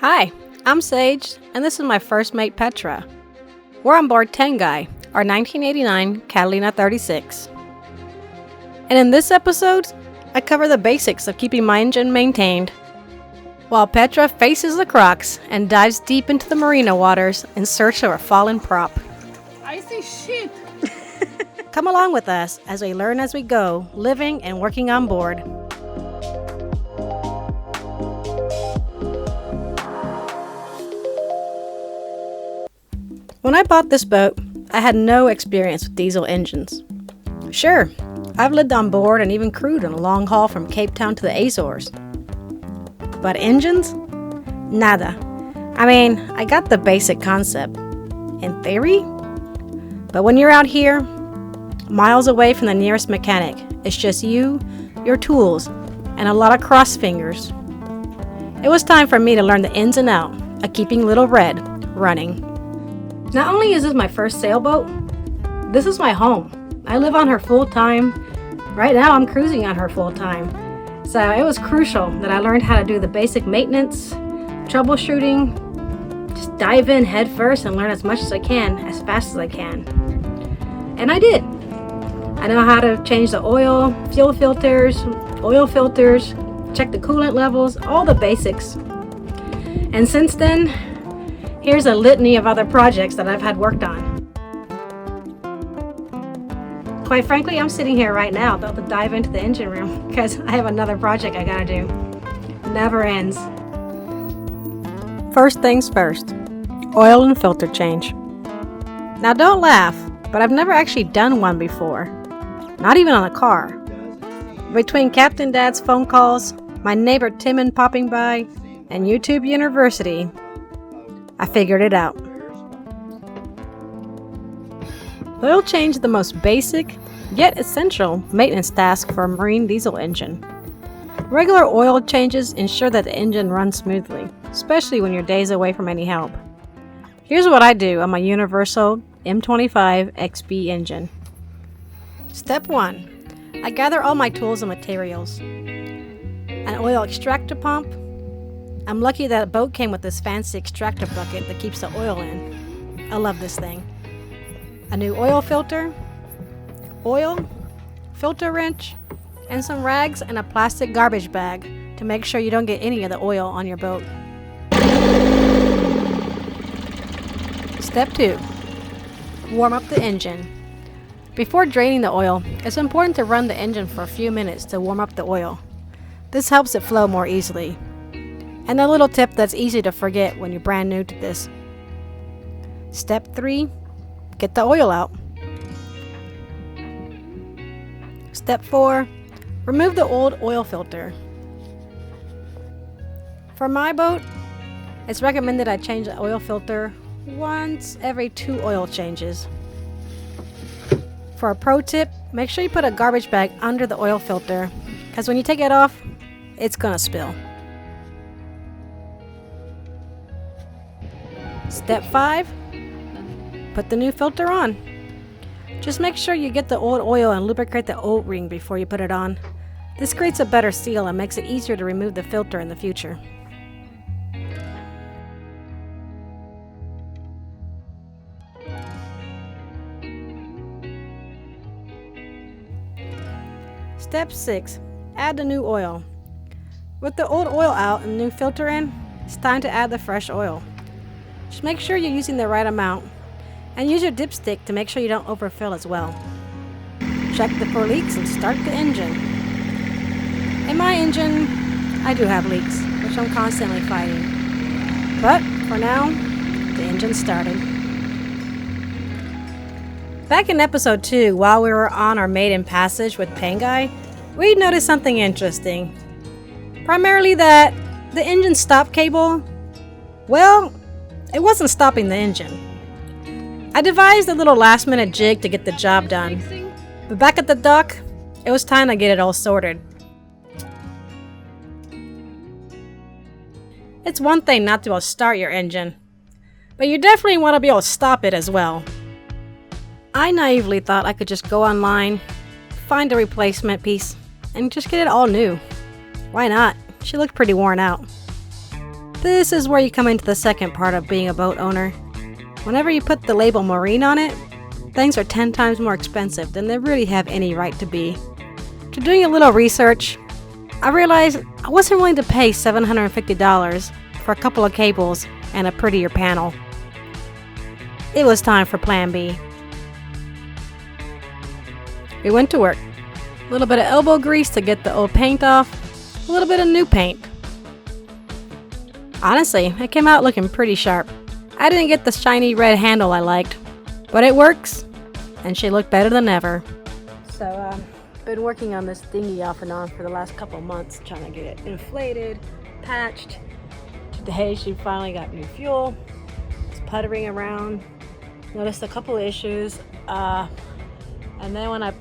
Hi, I'm Sage, and this is my first mate Petra. We're on board Tengai, our 1989 Catalina 36. And in this episode, I cover the basics of keeping my engine maintained, while Petra faces the crocs and dives deep into the Marina waters in search of a fallen prop. I see shit! Come along with us as we learn as we go, living and working on board. When I bought this boat, I had no experience with diesel engines. Sure, I've lived on board and even crewed on a long haul from Cape Town to the Azores. But engines? Nada. I mean, I got the basic concept. In theory? But when you're out here, miles away from the nearest mechanic, it's just you, your tools, and a lot of cross fingers. It was time for me to learn the ins and outs of keeping Little Red running. Not only is this my first sailboat, this is my home. I live on her full time. Right now I'm cruising on her full time. So it was crucial that I learned how to do the basic maintenance, troubleshooting, just dive in head first and learn as much as I can, as fast as I can. And I did. I know how to change the oil, fuel filters, check the coolant levels, all the basics. And since then, here's a litany of other projects that I've had worked on. Quite frankly, I'm sitting here right now about to dive into the engine room because I have another project I gotta do. Never ends. First things first, oil and filter change. Now don't laugh, but I've never actually done one before. Not even on a car. Between Captain Dad's phone calls, my neighbor Timon popping by, and YouTube University, I figured it out. Oil change is the most basic, yet essential, maintenance task for a marine diesel engine. Regular oil changes ensure that the engine runs smoothly, especially when you're days away from any help. Here's what I do on my Universal M25 XB engine. Step 1. I gather all my tools and materials. An oil extractor pump. I'm lucky that a boat came with this fancy extractor bucket that keeps the oil in. I love this thing. A new oil filter, oil, filter wrench, and some rags and a plastic garbage bag to make sure you don't get any of the oil on your boat. Step 2. Warm up the engine. Before draining the oil, it's important to run the engine for a few minutes to warm up the oil. This helps it flow more easily. And a little tip that's easy to forget when you're brand new to this. Step 3. Get the oil out. Step 4. Remove the old oil filter. For my boat, it's recommended I change the oil filter once every 2 oil changes. For a pro tip, make sure you put a garbage bag under the oil filter, because when you take it off, it's gonna spill. Step 5. Put the new filter on. Just make sure you get the old oil and lubricate the O-ring before you put it on. This creates a better seal and makes it easier to remove the filter in the future. Step 6. Add the new oil. With the old oil out and the new filter in, it's time to add the fresh oil. Just make sure you're using the right amount, and use your dipstick to make sure you don't overfill as well. Check for leaks and start the engine. In my engine, I do have leaks, which I'm constantly fighting. But for now, the engine's started. Back in episode 2, while we were on our maiden passage with Tengai, we noticed something interesting. Primarily that the engine stop cable, well, it wasn't stopping the engine. I devised a little last-minute jig to get the job done, but back at the dock, it was time to get it all sorted. It's one thing not to be able to start your engine, but you definitely want to be able to stop it as well. I naively thought I could just go online, find a replacement piece, and just get it all new. Why not? She looked pretty worn out. This is where you come into the second part of being a boat owner. Whenever you put the label Marine on it, things are 10 times more expensive than they really have any right to be. After doing a little research, I realized I wasn't willing to pay $750 for a couple of cables and a prettier panel. It was time for Plan B. We went to work. A little bit of elbow grease to get the old paint off, a little bit of new paint. Honestly, it came out looking pretty sharp. I didn't get the shiny red handle I liked, but it works, and she looked better than ever. So, been working on this dinghy off and on for the last couple of months, trying to get it inflated, patched. Today she finally got new fuel. It's puttering around. Noticed a couple of issues, and then when I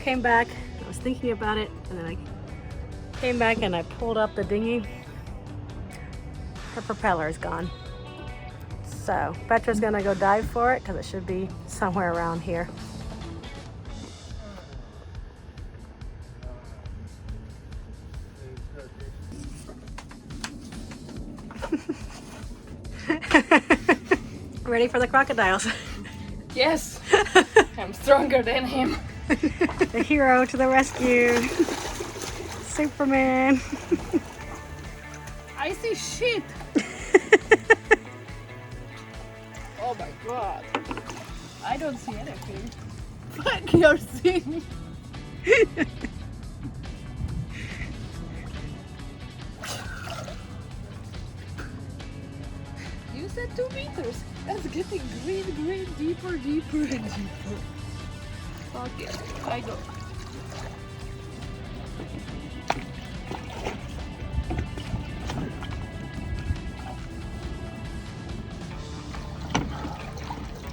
came back, I was thinking about it, and then I came back and I pulled up the dinghy. Her propeller is gone. So Petra's gonna go dive for it because it should be somewhere around here. Ready for the crocodiles? Yes. I'm stronger than him. The hero to the rescue. Superman. I see shit. Oh my god. I don't see anything. Fuck your thing. You said 2 meters. That's getting green, deeper and deeper. Fuck it. I go.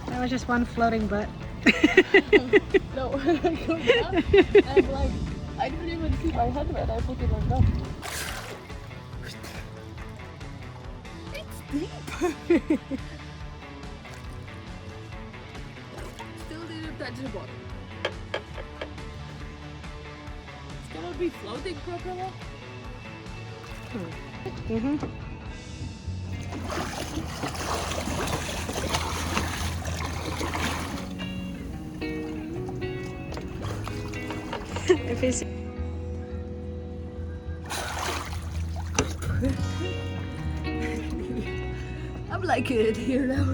That was just one floating butt. No, when I go down, I'm like, I didn't even see my head when I put it on top. It's deep. Still didn't touch the bottom. It's gonna be floating propeller. Mm-hmm. If you see I'm like it here now.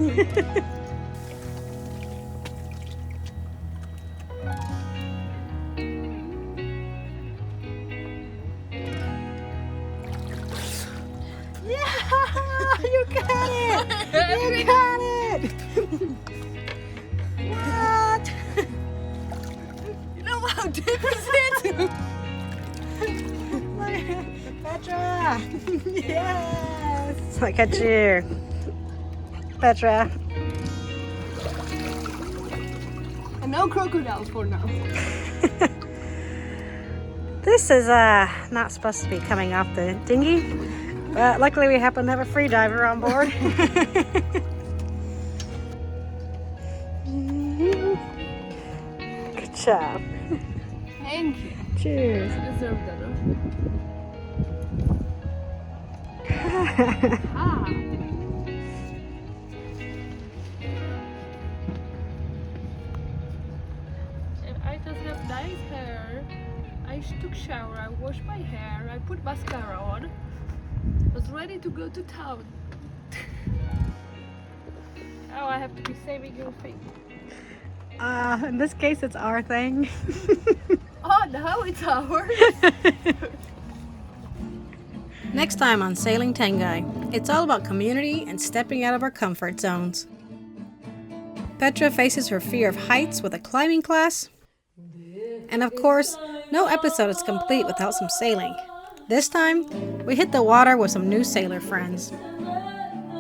yeah, you got it! You got it! What? You know how deep is it? Petra! Yes! Look at you. Petra. And no crocodiles for now. This is not supposed to be coming off the dinghy, but luckily we happen to have a free diver on board. Good job. Thank you. Cheers. You deserve that. Ah. And I just have nice hair. I took shower, I washed my hair, I put mascara on. Was ready to go to town. Now I have to be saving your face. In this case, it's our thing. Oh, now it's ours. Next time on Sailing Tengai, it's all about community and stepping out of our comfort zones. Petra faces her fear of heights with a climbing class. And of course, no episode is complete without some sailing. This time, we hit the water with some new sailor friends.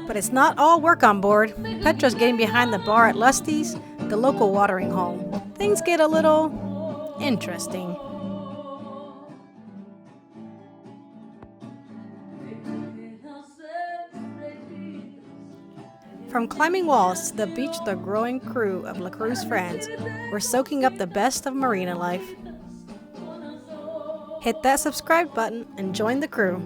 But it's not all work on board. Petra's getting behind the bar at Lusty's, the local watering hole. Things get a little interesting. From climbing walls to the beach, the growing crew of La Cruz friends were soaking up the best of Marina life. Hit that subscribe button and join the crew.